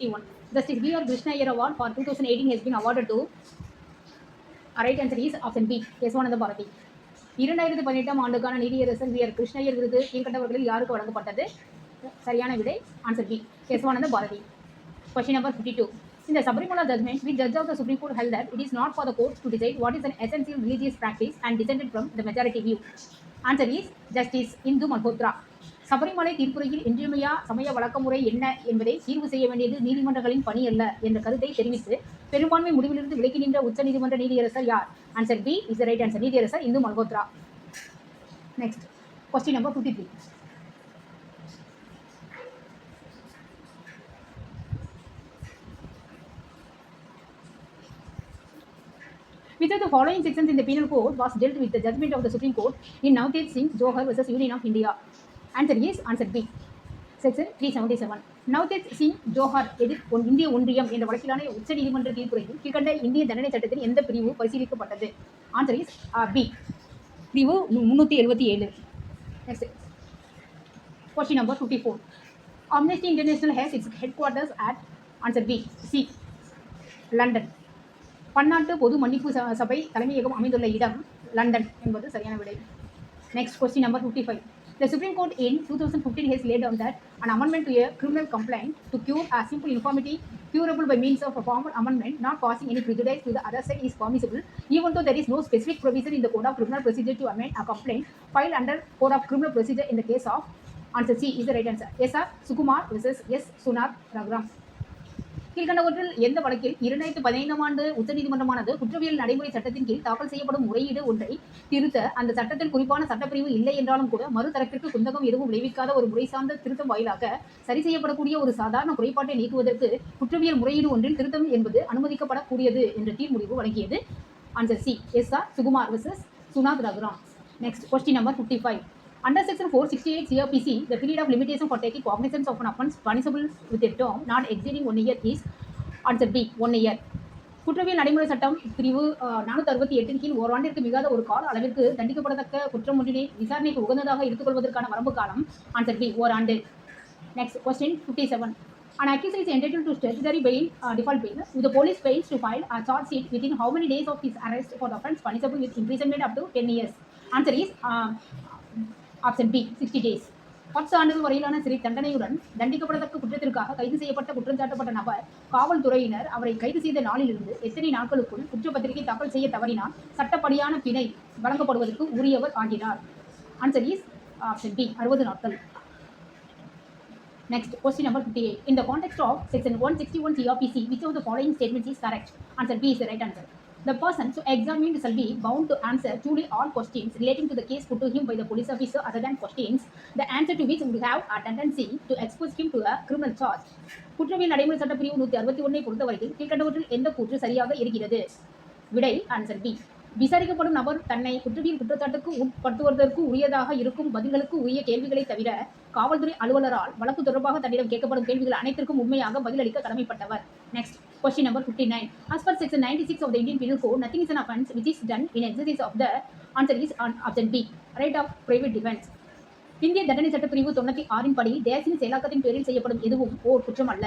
51. Justice B. R. Krishna Iyer Award for 2018 has been awarded to right answer is option B. யசுவானந்த Bharathi. 2018 ஆண்டுக்கான நீதியரசர் we are Krishna Iyer விருது கீழ்கண்டவர்களில் யாருக்கு வழங்கப்பட்டது? சரியான விடை answer B. Yasuvananda Bharathi. Question number 52. In the Sabarimala judgment, which judge of the Supreme Court held that it is not for the court to decide what is an essential religious practice and dissented from the majority view? Answer is Justice Indu Malhotra. Sabarimala தீர்ப்புரையில் இன்றியமையா சமய வழக்கமுறை என்ன என்பதை தீர்வு செய்ய வேண்டியது நீதிமன்றங்களின் பணி அல்ல என்ற கருத்தை தெரிவித்து பெரும்பான்மை முடிவிலிருந்து விலக்கி நின்ற உச்ச நீதிமன்ற நீதியரசர் யார்? Answer B is the right answer. நீதியரசர் Indu Malhotra. Next question number 53. Which of the following sections in the Penal Code was dealt with the judgment of the Supreme Court in Navtej Singh Johar versus Union of India? Answer is answer B. Section 377. Navtej Singh Johar இந்திய ஒன்றியம் என்ற வழக்கிலான உச்ச நீதிமன்ற தீர்ப்புரையில் கீழ்கண்ட இந்திய தண்டனை சட்டத்தில் எந்த பிரிவு பரிசீலிக்கப்பட்டது? Answer is B. பிரிவு 377. Next question number 54. Amnesty International has its headquarters at answer B. C. London. பன்னாட்டு பொது மன்னிப்பு சபை தலைமையகம் அமைந்துள்ள இடம் லண்டன் என்பது சரியான விடை. Next question number 55. The Supreme Court in 2015 has laid down that an amendment to a criminal complaint to cure a simple infirmity curable by means of a formal amendment not causing any prejudice to the other side is permissible even though there is no specific provision in the Code of Criminal Procedure to amend a complaint filed under Code of Criminal Procedure in the case of answer C is the right answer. S. R. Sukumar versus S. Sunar Raghuram. கீழ்கண்டவற்றில் எந்த வழக்கில் 2015 ஆண்டு உச்சநீதிமன்றமானது குற்றவியல் நடைமுறை சட்டத்தின் கீழ் தாக்கல் செய்யப்படும் முறையீடு ஒன்றை திருத்த அந்த சட்டத்தில் குறிப்பான சட்டப்பிரிவு இல்லை என்றாலும் கூட மறுதரப்பிற்கு குந்தகம் எதுவும் விளைவிக்காத ஒரு முறை சார்ந்த திருத்தம் வாயிலாக சரி செய்யப்படக்கூடிய ஒரு சாதாரண குறைபாட்டை நீக்குவதற்கு குற்றவியல் முறையீடு ஒன்றில் திருத்தம் என்பது அனுமதிக்கப்படக்கூடியது என்ற தீர்முடிவு வழங்கியது? Answer C. S. R. Sukumar versus Sunath Raghuram. Next question number 55. Under Section 468 CRPC, the period of limitation for taking cognizance of an offence punishable with a term not exceeding 1 year is answer B 1 year. குற்றவியல் நடைமுறை சட்டம் பிரிவு 468 கீழ் ஓராண்டிற்கு மிகாத ஒரு கால அளவிற்கு தண்டிக்கப்படத்தக்க குற்றம் ஒன்றினை விசாரணைக்கு உகந்ததாக எடுத்துக்கொள்வதற்கான வரம்பு காலம் ஆன்சர் பி ஓராண்டு. Next question 57. An accused is entitled to statutory bail default bail if the police fails to file a charge sheet within how many days of his arrest for the offence punishable with imprisonment up to 10 years? Answer is option B 60 days. 10 ஆண்டுகள் வரையிலான சிறை தண்டனையுடன் தண்டிக்கப்படத்தக்க குற்றத்திற்காக கைது செய்யப்பட்ட குற்றம் சாட்டப்பட்ட நபர் காவல்துறையினர் அவரை கைது செய்த நாளிலிருந்து எத்தனை நாட்களுக்குள் குற்றப்பத்திரிகை தாக்கல் செய்ய தவறினால் சட்டப்படியான பிணை வழங்கப்படுவதற்கு உரியவர் ஆகிறார்? ஆன்சர் இஸ் ஆப்ஷன் பி 60 நாட்கள். Next question number 58. In the context of section 161 CRPC, which of the following statements is correct? Answer B is the right answer. The person so examined shall be bound to answer truly all questions relating to the case put to him by the police officer other than questions the answer to which would have a tendency to expose him to a criminal charge. குற்றவியல் நடைமுறை சட்ட பிரிவு 161 பொறுத்தவரையில் கீழ்கண்டவற்றில் எந்த கூற்று சரியாக இருக்கிறது? விடை ஆன்சர் பி. விசாரிக்கப்படும் நபர் தன்னை குற்றவியல் குற்றச்சாட்டுக்கு உட்படுத்துவதற்கு உரியதாக இருக்கும் பதில்களுக்கு உரிய கேள்விகளை தவிர காவல்துறை அலுவலரால் வழக்கு தொடர்பாக தன்னிடம் கேட்கப்படும் கேள்விகள் அனைத்திற்கும் உண்மையாக பதிலளிக்க கடமைப்பட்டவர். Next question number 59. As per section 96 of the Indian Penal Code, nothing is an offence which is done in exercise of the answer is option B right of private defense. இந்திய தண்டனை சட்ட பிரிவு 96 படி தேசிய செயலாக்கத்தின் பேரில் செய்யப்படும் எதுவும் ஓர் குற்றம் அல்ல.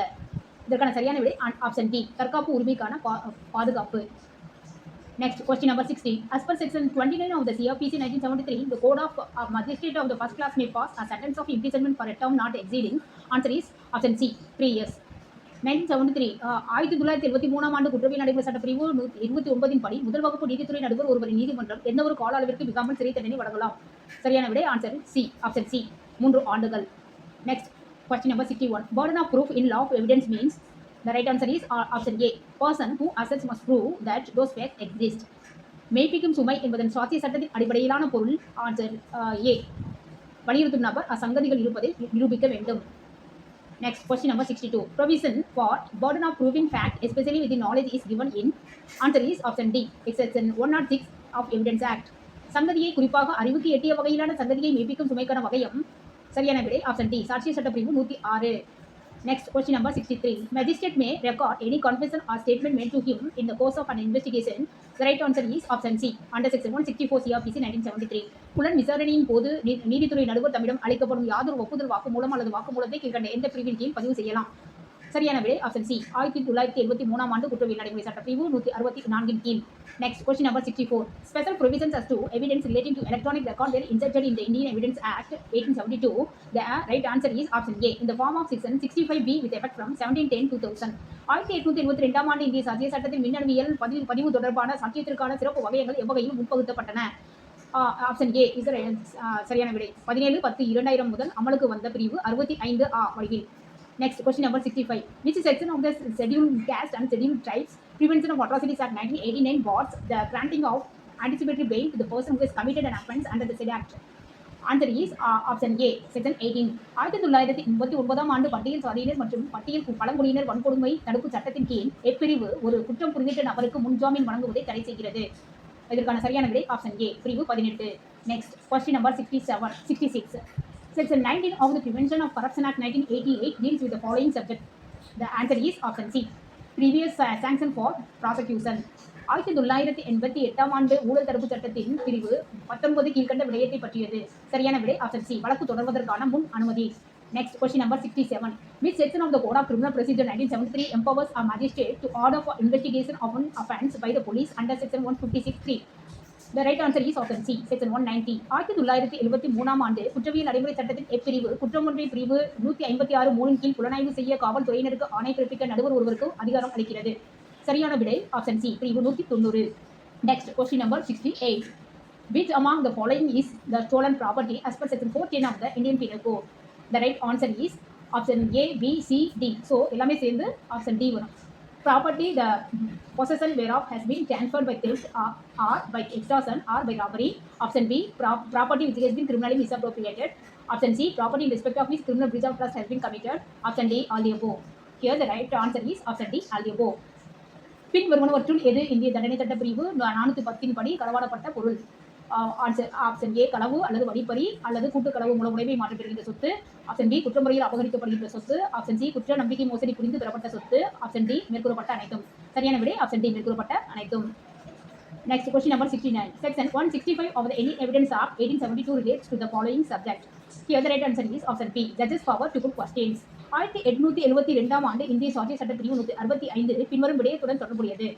இதற்கான சரியான விடை ஆப்ஷன் டி தற்காப்பு உரிமைக்கான பாதுகாப்பு. Next question number 60. As per section 29 of the CRPC 1973, the code of magistrate of the first class may pass a sentence of imprisonment for a term not exceeding answer is option C 3 years. 1973 1973 ஆண்டு குற்றவியல் நடைமுறை சட்ட பிரிவு 29 படி முதல் வகுப்பு நீதித்துறை நடுவர் ஒருவரின் நீதிமன்றம் எந்த ஒரு கால அளவிற்கு மிகாமல் சிறை தண்டனை வழங்கலாம்? சரியான விடை ஆன்சர் சி ஆப்ஷன் சி 3 ஆண்டுகள். Next question number 61. Burden of proof in law of evidence means the right answer is option A. Person who asserts must prove that those facts exist. மெய்ப்பிக்கும் சுமை என்பதன் சுவாசிய சட்டத்தின் அடிப்படையிலான பொருள் ஆன்சர் ஏ. வலியுறுத்தும் நபர் அசங்கதிகள் இருப்பதை நிரூபிக்க வேண்டும். Next question number 62. Provision for burden of proving fact especially with the knowledge is given in answer is option D. Section 106 of Evidence Act. சங்கதியை குறிப்பாக அறிவுக்கு எட்டிய வகையிலான சங்கதியை மெய்ப்பிக்கும் சுமைக்கான வகையம் சரியான விடை ஆப்ஷன் டி சாட்சிய சட்ட பிரிவு 106. Next question number 63. Magistrate may record any confession or statement made to him in the course of an investigation. The right answer is option C under section 164 CRPC 1973. புலன் விசாரணையின் போது நீதித்துறை நடுவர் தம்மிடம் அளிக்கப்படும் யாதொரு ஒப்புதல் வாக்குமூலம் அல்லது வாக்குமூலத்தை கீழ்கண்ட எந்த பிரிவின் கீழ் பதிவு செய்யலாம்? சரியான விடை ஆப்ஷன் சி 1973 ஆண்டு குற்றவியல் நடைமுறை சட்ட பிரிவு 164 கீழ். Next, question number 64. Special provisions as to evidence relating to electronic record were inserted in the Indian Evidence Act 1872. The right answer is option A in the form of section 65B with effect from 1710-2000. 1882 ஆண்டு இந்திய சாட்சிய சட்டத்தின் மின்னணுவியல் பதிவு தொடர்பான சாட்சியத்திற்கான சிறப்பு வகைகள் எவ்வகையில் உட்பகுத்தப்பட்டன? Option A is சரியான விடை. 17/10/2000 முதல் அமலுக்கு வந்த பிரிவு 65A வகையில். Next, question number 65. Which section of the Scheduled Caste and Scheduled Tribes Prevention of Atrocities Act 1989 bars the granting of anticipatory bail to the person who has committed an offence under the said act? Answer is option A, section 18. 1989 ஆண்டு பட்டியல் சாதியினர் மற்றும் பட்டியல் பழங்குடியினர் வன்கொடுமை தடுப்பு சட்டத்தின் கீழ் எப்பிரிவு ஒரு குற்றம் புரிந்திட்ட நபருக்கு முன்ஜாமீன் வழங்குவதை தடை செய்கிறது? இதற்கான சரியான விடை ஆப்ஷன் ஏ, பிரிவு 18. Next, question number 66. Section 19 of the Prevention of Corruption Act 1988 deals with the following subject. The answer is option C, previous sanction for prosecution. 1988 ஆண்டு ஊழல் தடுப்பு சட்டத்தின் பிரிவு 19 கீழ்கண்ட விடயத்தை பற்றியது. சரியான விடை ஆப்ஷன் சி, வழக்கு தொடர்வதற்கான முன் அனுமதி. Next, question number 67. Which section of the Code of Criminal Procedure 1973 empowers a magistrate to order for investigation of an offence by the police under section 156(3)? The right answer is option C, section 190. 1973 ஆண்டு குற்றவியல் நடைமுறை சட்டத்தின் எப்பிரிவு குற்றம் ஒன்றின் பிரிவு 156(3) கீழ் புலனாய்வு செய்ய காவல்துறையினருக்கு ஆணை பிறப்பிக்க நடுவர் ஒருவருக்கு அதிகாரம் அளிக்கிறது. சரியான விடை ஆப்ஷன் சி, பிரிவு 190. Next, question number 68. Which among the following is the stolen property as per section 410 of the Indian Penal Code? The right answer is option A, B, C, D. So எல்லாமே சேர்ந்து option D வரும். Property the possession whereof has been transferred by theft or by extortion or by robbery. Option B, property which has been criminally misappropriated. Option C, property in respect of which criminal breach of trust has been committed. Option D, all the above. Here the right answer is option D, all the above. பின் வருவனவற்றுள் எது இந்திய தண்டனை சட்ட பிரிவு 410 படி களவாடப்பட்ட பொருள்? Option A, களவு அல்லது வழிப்பறி அல்லது கூட்டு களவு மூலம் உடைமை மாற்றம் பெறுகின்ற சொத்து. ஆப்ஷன் பி, குற்றமுறையில் அபகரிக்கப்படுகின்ற சொத்து. ஆப்ஷன் சி, குற்ற நம்பிக்கை மோசடி புரிந்து பெறப்பட்ட சொத்து. ஆப்ஷன் டி, மேற்கூறப்பட்ட அனைத்தும். சரியான விடை ஆப்ஷன் டி, மேற்கூறப்பட்ட அனைத்தும். Next, question number 69. Section 165 of the Any Evidence Act 1872 relates to the following subject. Here the right answer is option B, judges power to put questions. 1872 ஆண்டு இந்திய சாட்சிய சட்ட பிரிவு 165 பின்வரும் விடயத்துடன் தொடர்புடையது.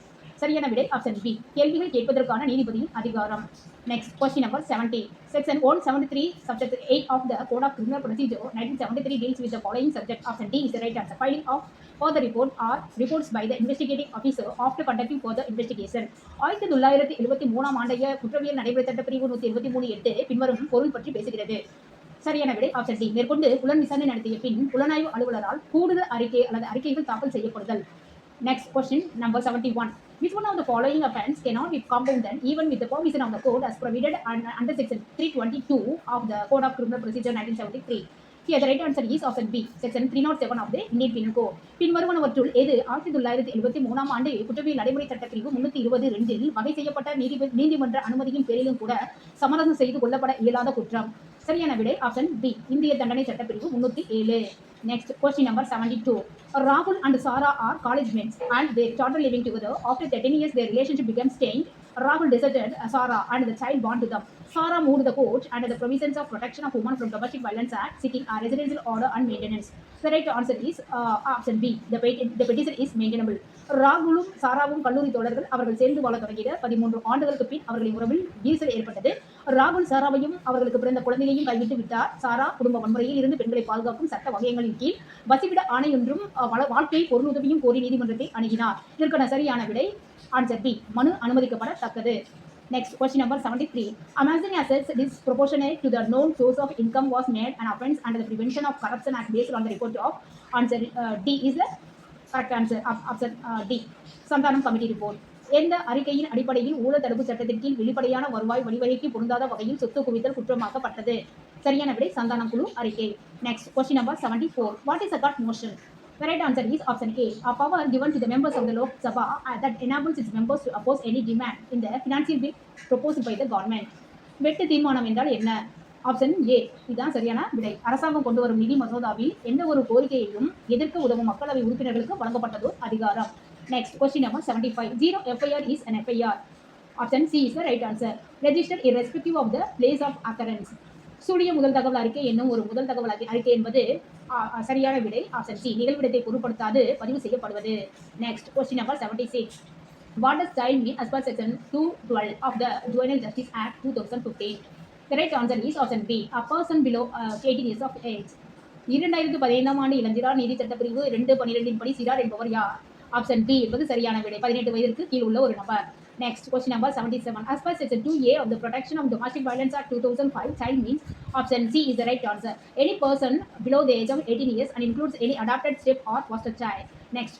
சரியான விடை ஆப்ஷன் பி, கேள்விகள் கேட்பதற்கான நீதிபதியின் அதிகாரம். Next, question number 70. Section 173 subsection 8 of the Code of Criminal Procedure 1973 deals with the following subject. Option D is the right answer. Filing of further report or reports by the investigating officer after conducting further investigation. 1973 ஆண்டைய குற்றவியல் நடைமுறை சட்ட பிரிவு 173(8) பின்வரும் பொருள் பற்றி பேசுகிறது. சரியான விடை ஆப்ஷன் டி, மேற்கொண்டு புலன் விசாரணை நடத்திய பின் புலனாய்வு அலுவலரால் கூடுதல் அறிக்கை அல்லது அறிக்கைகள் தாக்கல் செய்யப்படுதல். Next, question number 71. Which one of the following offence cannot be compounded even with the permission of the court as provided under section 322 of the Code of Criminal Procedure 1973? Here the right answer is option B, section 307 of the Indian Penal Code. பின்வருவனவற்றுள் எது 1973 ஆண்டு குற்றவியல் நடைமுறை சட்ட பிரிவு 322 வகை செய்யப்பட்ட நீதிமன்ற அனுமதியின் பேரிலும் கூட சமரசம் செய்து கொள்ளப்பட இயலாத குற்றம்? சரியான விடை ஆப்ஷன் பி, இந்திய தண்டனை சட்ட பிரிவு 307. Next, question number 72. Rahul and Sara are college mates and they started living together. After 13 years, their relationship became strained. Rahul deserted Sara and the child born to them. Sara moved the court under the provisions of Protection of Women from Domestic Violence Act, seeking a residential order and maintenance. The right answer is option B. The petition is maintainable. ராகுலும் சாராவும் கல்லூரி தோழர்கள். அவர்கள் சேர்ந்து வாழ தொடங்கிய 13 ஆண்டுகளுக்கு பின் அவர்களின் உறவில் விரிசல் ஏற்பட்டது. ராகுல் சாராவையும் அவர்களுக்கு பிறந்த குழந்தையையும் கைவிட்டு விட்டார். சாரா குடும்ப வன்முறையில் இருந்து பெண்களை பாதுகாக்கும் சட்ட வகையங்களின் கீழ் வசிப்பிட ஆணையொன்றும் வாழ்க்கை பொருளுதவியும் கோரி நீதிமன்றத்தை அணுகினார். இதற்கான சரியான விடை ஆன்சர் பி, மனு அனுமதிக்கப்படத்தக்கது. Next, question number 73. Amassing assets disproportionate to the known source of income was made an offence under the Prevention of Corruption Act based on the report of answer D is the correct answer. Option D, Santhanam committee report. எந்த அறிக்கையின் அடிப்படையில் ஊழல் தடுப்பு சட்டத்தின் கீழ் வெளிப்படையான வருவாய் வழிவகைக்கு பொருந்தாத வகையில் சொத்து குவித்தல் குற்றமாக்கப்பட்டது? சரியான விடை சந்தானம் குழு அறிக்கை. Next, question number 74. What is a gut motion? The right answer is option A, a power given to the members of the Lok Sabha that enables its members to oppose any demand in the financial bill proposed by the government. வெட்டு தீர்மானம் என்றால் என்ன? Option A, இதுதான் சரியான விடை. அரசாங்கம் கொண்டு வரும் நிதி மசோதாவில் எந்த ஒரு கோரிக்கையையும் எதிர்க்க உதவும் மக்களவை உறுப்பினர்களுக்கு வழங்கப்பட்டதோ அதிகாரம். Next, question number 75. Zero FIR is an FIR. Option C is the right answer. Registered irrespective of the place of occurrence. சூரிய முதல் தகவல் அறிக்கை என்னும் ஒரு முதல் தகவல் அறிக்கை என்பது சரியான விடை ஆப்ஷன் சி. நிகழ்விடத்தை பொருட்படுத்தாது பதிவு செய்யப்படுவது. Next question number 76. What does child mean as per section 212 of the Juvenile Justice Act 2015? The right answer is option B. A person below 18 years of age. 2015 ஆண்டு இளஞ்சிறார் நீதி சட்டப்பிரிவு 212 படி சிறார் என்பவர் யார்? ஆப்ஷன் பி என்பது சரியான விடை. 18 வயதிற்கு கீழ் உள்ள ஒரு நபர். Next question number 77. As per section 2A of the Protection of Domestic Violence Act 2005, child means option C is the right answer. Any person below the age of 18 years and includes any adopted step or foster child. Next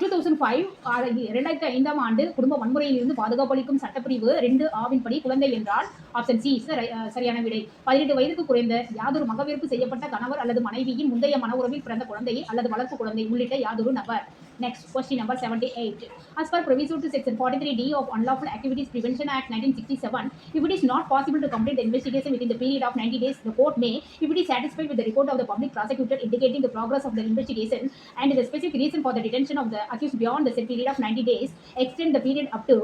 2005 ஆண்டு குடும்ப வன்முறையில் இருந்து பாதுகாப்பளிக்கும் சட்டப்பிரிவு 2A படி குழந்தை என்றால் option C சரியான விடை. 18 வயதுக்கு குறைந்த யாதொரு மகவிற்கு செய்யப்பட்ட கணவர் அல்லது மனைவியின் முந்தைய மன உறவில் பிறந்த குழந்தை அல்லது வளர்ப்பு குழந்தை உள்ளிட்ட யாதொரு நபர். Next question number 78. As per proviso to section 43D of Unlawful Activities Prevention Act 1967, if it is not possible to complete the investigation within the period of 90 days, the court may, if it is satisfied with the report of the public prosecutor indicating the progress of the investigation and the specific reason for the detention of the accused beyond the set period of 90 days, extend the period up to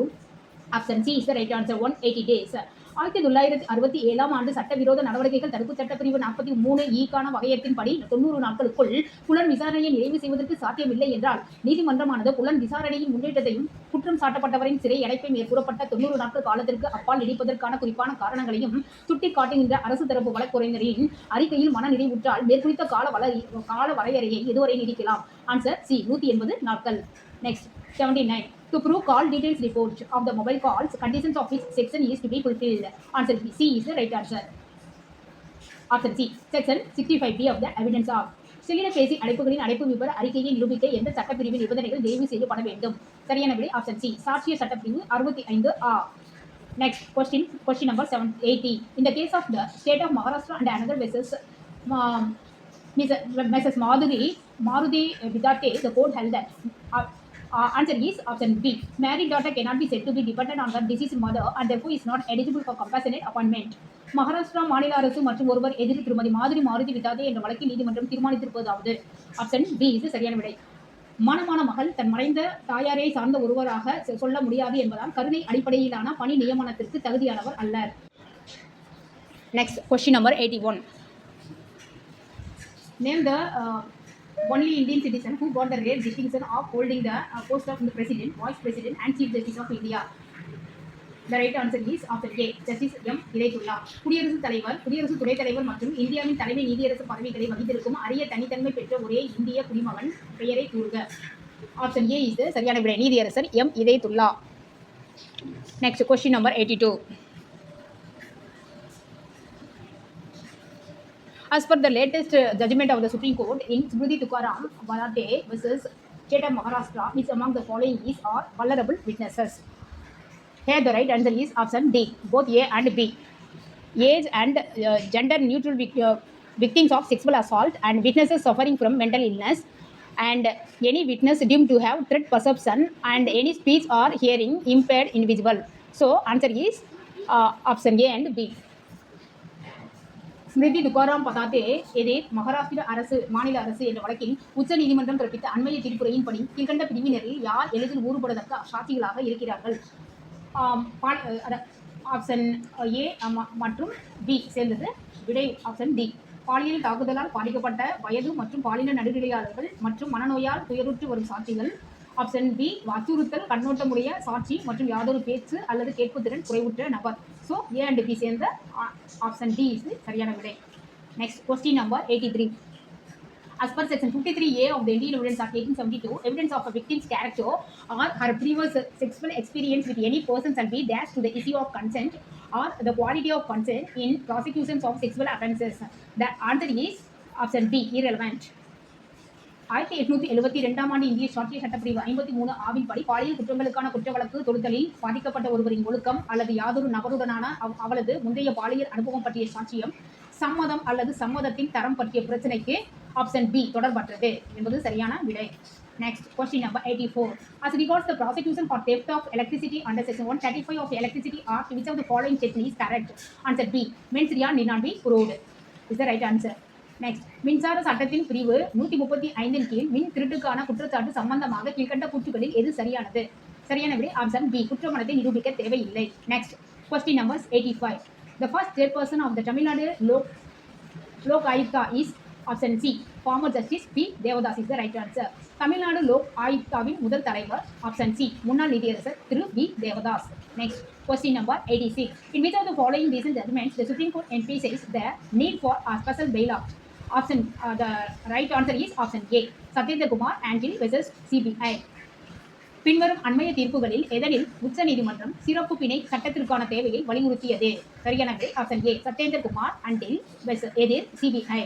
option C is the right answer 180 days. 1967 ஆண்டு சட்டவிரோத நடவடிக்கைகள் தடுப்பு சட்டப்பிரிவு 43E வகையத்தின்படி 90 நாட்களுக்குள் புலன் விசாரணையை நிறைவு செய்வதற்கு சாத்தியமில்லை என்றால் நீதிமன்றமானது புலன் விசாரணையின் முன்னேற்றத்தையும் குற்றம் சாட்டப்பட்டவரின் சிறை அடைப்பை மேற்கூறப்பட்ட 90 நாட்கள் காலத்திற்கு அப்பால் நீடிப்பதற்கான குறிப்பான காரணங்களையும் சுட்டிக்காட்டுகின்ற அரசு தரப்பு வழக்குரைஞரின் அறிக்கையில் மன நிறைவுற்றால் மேற்குறித்த கால வரையறையை இதுவரை நீடிக்கலாம். ஆன்சர் சி 180 நாட்கள். Next 79. To prove call details report of the mobile calls, conditions of which section is to be fulfilled? Answer B. C is the right answer. Option C. Section 65B of the Evidence of. செல்லினபேசி அழைப்புகளின் அழைப்பு விவர அறிக்கையை நிரூபிக்க எந்த சட்டப்பிரிவின் நிபந்தனைகள் நிறைவு செய்யப்பட வேண்டும்? சரியான விடை ஆப்ஷன் சி. சாட்சிய சட்டப்பிரிவு 65A. Next question number 80. In the case of the state of Maharashtra and another versus Mrs. Maruti Vidate, the court held that answer is option B. Married daughter cannot be said to be dependent on her deceased mother and therefore is not eligible for compassionate appointment. Maharashtra மாநில அரசு மற்றும் ஒருவர் எதிரி திருமதி மாருதி விதாதே என்ற வழக்கில் நீதிமன்றம் தீர்மானித்திருப்பதாவது option B இது சரியான விடை. மணமான மகள் தன் மறைந்த தாயாரை சார்ந்த ஒருவராக சொல்ல முடியாது என்பதால் கருணை அடிப்படையிலான பணி நியமனத்திற்கு தகுதியானவர் அல்லர். Next question number 81. Name the only Indian citizen who got the rare distinction of holding the post of the President, Vice President and Chief Justice of India. The right answer is option A. Justice M. Hidayatullah. குடியரசுத் தலைவர், குடியரசு துணைத் தலைவர் மற்றும் இந்தியாவின் தலைமை நீதியரசு பதவிகளை வகித்திருக்கும் அரிய தனித்தன்மை பெற்ற ஒரே இந்திய குடிமகன் பெயரை கூறுக. ஆப்ஷன் ஏ இஸ் சரியான விடை. நீதியரசர் M Hidayatullah. Next question number 82. As per the latest judgment of the Supreme Court in Smriti Tukaram Balate versus State of Maharashtra, which among the following is are vulnerable witnesses? Here the right answer is option D, both A and B. Age and gender neutral victims of sexual assault and witnesses suffering from mental illness, and any witness deemed to have threat perception and any speech or hearing impaired individual. So answer is option A and B. Smriti Tukaram Badade எதிர் மகாராஷ்டிர மாநில அரசு என்ற வழக்கில் உச்ச நீதிமன்றம் பிறப்பித்த அண்மைய தீர்ப்புரையின்படி கீழ்கண்ட பிரிவினரில் யார் எளிதில் ஊறுபடுவதற்கு சாட்சிகளாக இருக்கிறார்கள்? ஆப்ஷன் ஏ மற்றும் பி சேர்ந்தது விடை ஆப்ஷன் டி. பாலியல் தாக்குதலால் பாதிக்கப்பட்ட வயது மற்றும் பாலின நடுநிலையாளர்கள் மற்றும் மனநோயால் துயருற்று வரும் சாட்சிகள். ஆப்ஷன் பி அச்சுறுத்தல் கண்ணோட்டமுடைய சாட்சி மற்றும் யாதொரு பேச்சு அல்லது கேட்பு திறன் குறைவுற்ற நபர். ஸோ ஏ அண்ட் பி சேர்ந்த ஆப்ஷன் டி இஸ் சரியான விடை. Next question number 83. As per section 53A of the Indian Evidence Act 1872, evidence of a victim's character or her previous sexual experience with any person shall be dashed to the issue of consent or the quality of consent in prosecutions of sexual offences. The answer is option B, irrelevant. 1872 ஆண்டு இந்திய சாட்சிய சட்டப்பிரிவு 53A படி பாலியல் குற்றங்களுக்கான குற்ற வழக்கு தொடுத்தலில் பாதிக்கப்பட்ட ஒருவரின் ஒழுக்கம் அல்லது யாதொரு நபருடனான அவளது முந்தைய பாலியல் அனுபவம் பற்றிய சாட்சியம், சம்மதம் அல்லது சம்மதத்தின் தரம் பற்றிய பிரச்சனைக்கு ஆப்ஷன் பி தொடர்பற்றது என்பது சரியான விடை. Next question number 84. As regards the prosecution for theft of electricity under section 135 of the Electricity Act, which of the following statement is correct? Answer B. Mens rea need not be proved is the right answer. Next, மின்சார சட்டத்தின் பிரிவு 135 கீழ் மின் திருட்டுக்கான குற்றச்சாட்டு சம்பந்தமாக கீழ்கண்ட கூற்றுகளில் எது சரியானது? சரியான விடை ஆப்ஷன் பி. குற்றமனத்தை நிரூபிக்க தேவையில்லை. Next question number 85. The first chairperson of the Tamil Nadu Lok Ayukta is option C. Former Justice P. Devadas is the right answer. Tamil Nadu Lok ஆயுக்தாவின் முதல் தலைவர் ஆப்ஷன் சி முன்னாள் நீதியரசர் Thiru P Devadas. Next, question number 86. In which of the following recent judgments the Supreme Court emphasized the need for a special bailout? Option the right answer is option A. Satyendra Kumar Angel versus CBI. பின்வரும் அண்மைய தீர்ப்புகளில் எதனில் உச்ச நீதிமன்றம் சிறப்பு பிணை சட்டத்திற்கான தேவையை வலியுறுத்தியது? சரியான விடை option A Satyendra Kumar until எதிர் CBI.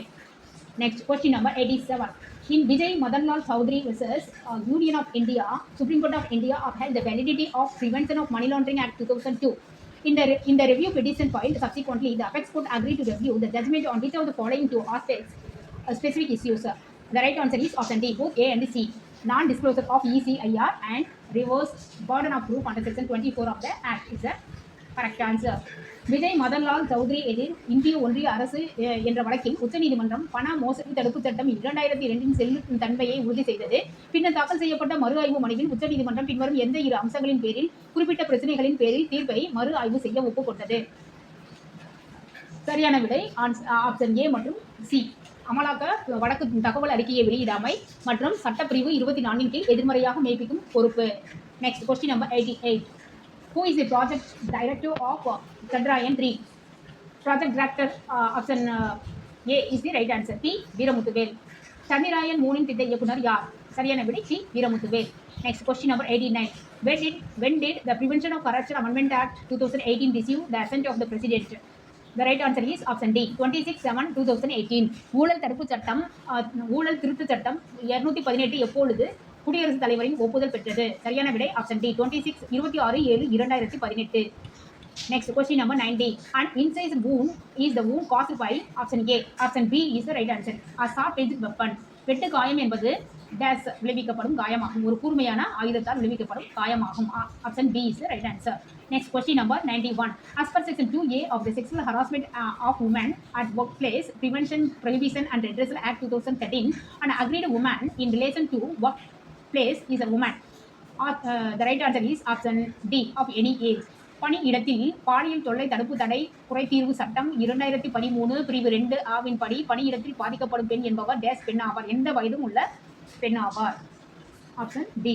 Next, question number 87. In Vijay Madanlal Chowdhury versus Union of India, Supreme Court of India upheld the validity of Prevention of Money Laundering Act 2002. In the review petition filed subsequently, the apex court agreed to review the judgment on which of the following two aspects specific issues. The right answer is option D, both A and C. Non-disclosure of ECIR and reverse burden of proof under section 24 of the Act is the correct answer. Vijay Madanlal Choudhary எதிர் இந்திய ஒன்றிய அரசு என்ற வழக்கில் உச்சநீதிமன்றம் பண மோசடி தடுப்பு சட்டம் 2002 செல்லும் தன்மையை உறுதி செய்தது. பின்னர் தாக்கல் செய்யப்பட்ட மறு ஆய்வு மனுவில் உச்சநீதிமன்றம் பின்வரும் எந்த இரு அம்சங்களின் பேரில் குறிப்பிட்ட பிரச்சனைகளின் பேரில் தீர்ப்பை மறு ஆய்வு செய்ய ஒப்புக்கொண்டது? சரியான விடை ஆப்ஷன் ஏ மற்றும் சி. அமலாக்க வழக்கு தகவல் அறிக்கையை வெளியிடாமை மற்றும் சட்டப்பிரிவு 24 கீழ் எதிர்மறையாக மெய்ப்பிக்கும் பொறுப்பு. Next, question number 88. Who is the project director of Chandrayaan 3? Project director option A is the right answer. P. Veeramuthuvel. Chandrayaan 3 திட்ட இயக்குனர் யார்? சரியான விடை C Veeramuthuvel. Next, question number 89. When did the Prevention of Corruption Amendment Act 2018 receive the assent of the President? The right answer is option D, 26/7/2018. ஊழல் தடுப்பு சட்டம் ஊழல் திருத்த சட்டம் 218 எப்பொழுது குடியரசுத் தலைவரின் ஒப்புதல் பெற்றது? சரியான விடை option D, 26/7/2018. Next, question number 90. An incised wound is the wound caused by option A. Option B is the right answer. A sharp-edged weapon. வெட்டு காயம் என்பது டேஸ் விளைவிக்கப்படும் காயமாகும். ஒரு கூர்மையான ஆயுதத்தால் விளைவிக்கப்படும் காயமாகும். Option B is the right answer. Next, question number 91. As per section 2A of the Sexual Harassment of Women at Workplace Prevention, Prohibition and Redressal Act 2013, an agreed woman in relation to workplace is a woman. The right answer is option D, of any age. பணி இடத்தில் பாலியல் தொல்லை தடுப்பு தடை குறைதீர்வு சட்டம் 2013 பிரிவு 2 ஆவின் படி பணியிடத்தில் பாதிக்கப்படும் பெண் என்பவர் டேஸ் பெண் ஆவார். எந்த வயதும் உள்ள பெண் ஆவார். Option D.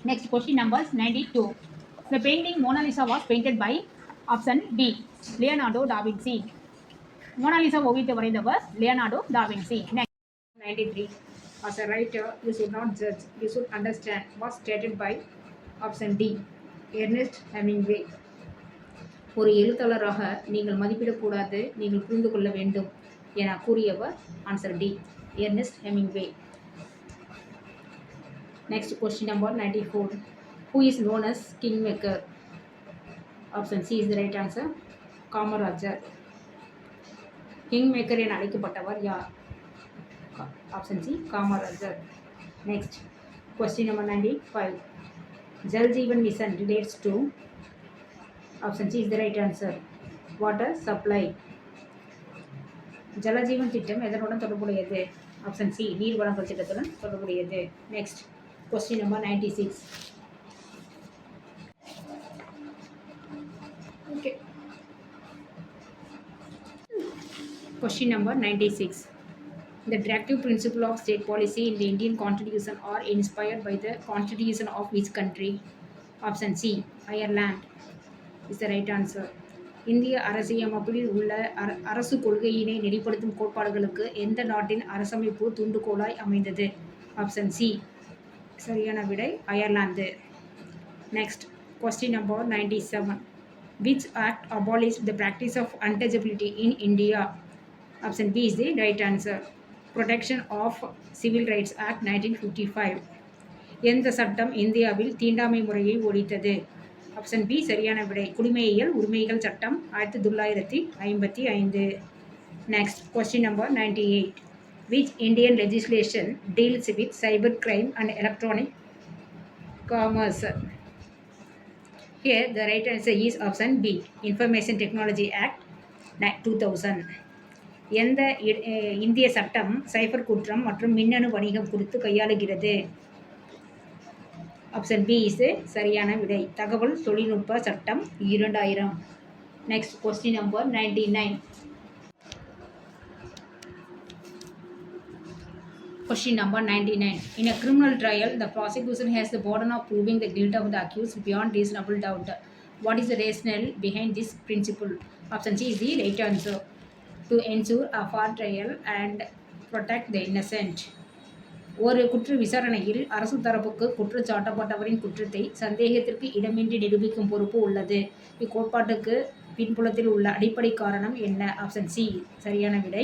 Next, question number 92. The painting Mona Lisa was painted by option B, Leonardo da Vinci. Mona Lisa ஓவியத்தை வரைந்தவர் Leonardo da Vinci. 93. As a writer, you should not judge, you should understand was stated by option D, Ernest Hemingway. ஒரு எழுத்தாளராக நீங்கள் மதிப்பிடக்கூடாது, நீங்கள் புரிந்து கொள்ள வேண்டும் என கூறியவர் answer D, Ernest Hemingway. Next, question number 94. Who is known as Kingmaker? Option C is the right answer. Kamarajar. Kingmaker என அழைக்கப்பட்டவர் யார்? Option C Kamarajar. Next, question number 95. Jal Jeevan Mission relates to option C is the right answer. Water supply. ஜலஜீவன் திட்டம் எதனுடன் தொடர்புடையது? Option C நீர் வழங்கல் திட்டத்துடன் தொடர்புடையது. Next, question number 96. Okay. Question number 96. The directive principle of state policy in the Indian Constitution are inspired by the Constitution of which country? Option C, Ireland is the right answer. இந்திய அரசியலமைப்பில் உள்ள அரசு கொள்கையினை நெறிப்படுத்தும் கோட்பாடுகளுக்கு எந்த நாட்டின் அரசமைப்பு துண்டுகோலாய் அமைந்தது? Option C சரியான விடை Ireland. Next, question number 97. Which act abolished the practice of untouchability in India? Option B is the right answer. Protection of Civil Rights Act 1955. எந்த சட்டம் இந்தியாவில் தீண்டாமை முறையை ஒழித்தது? ஆப்ஷன் பி சரியான விடை குடிமையியல் உரிமைகள் சட்டம் 1955. Next, question number 98. Which Indian legislation deals with cyber crime and electronic commerce? Here the right answer is option B, Information Technology Act 2000. எந்த இந்திய சட்டம் சைபர் குற்றம் மற்றும் மின்னணு வணிகம் குறித்து கையாளுகிறது? ஆப்ஷன் பி இஸ் சரியான விடை தகவல் தொழில்நுட்ப சட்டம் 2000. Next, question number 99. Question number 99. In a criminal trial, the prosecution has the burden of proving the guilt of the accused beyond reasonable doubt. What is the rationale behind this principle? Option C is the right answer. To ensure a fair trial and protect the innocent. ஒரு குற்ற விசாரணையில் அரசு தரப்புக்கு குற்றச்சாட்டப்பட்டவரின் குற்றத்தை சந்தேகத்திற்கு இடமின்றி நிரூபிக்கும் பொறுப்பு உள்ளது. இக்கோட்பாட்டுக்கு பின்புலத்தில் உள்ள அடிப்படை காரணம் என்ன? ஆப்ஷன் சி சரியான விடை.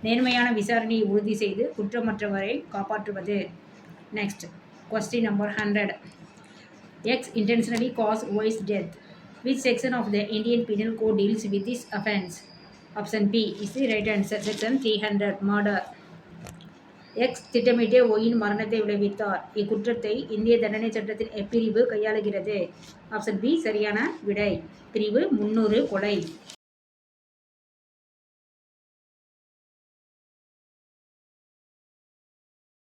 நேர்மையான விசாரணையை உறுதி செய்து குற்றமற்றவரை காப்பாற்றுவது. Next, question number 100. X intentionally caused Y's death. Which section of the Indian Penal Code deals with this offence? Option B is the right answer. Section 300, murder. X திட்டமிட்டே ஒயின் மரணத்தை விளைவித்தார். இக்குற்றத்தை இந்திய தண்டனை சட்டத்தின் எப்பிரிவு கையாளுகிறது? ஆப்ஷன் பி சரியான விடை. பிரிவு 300 கொலை.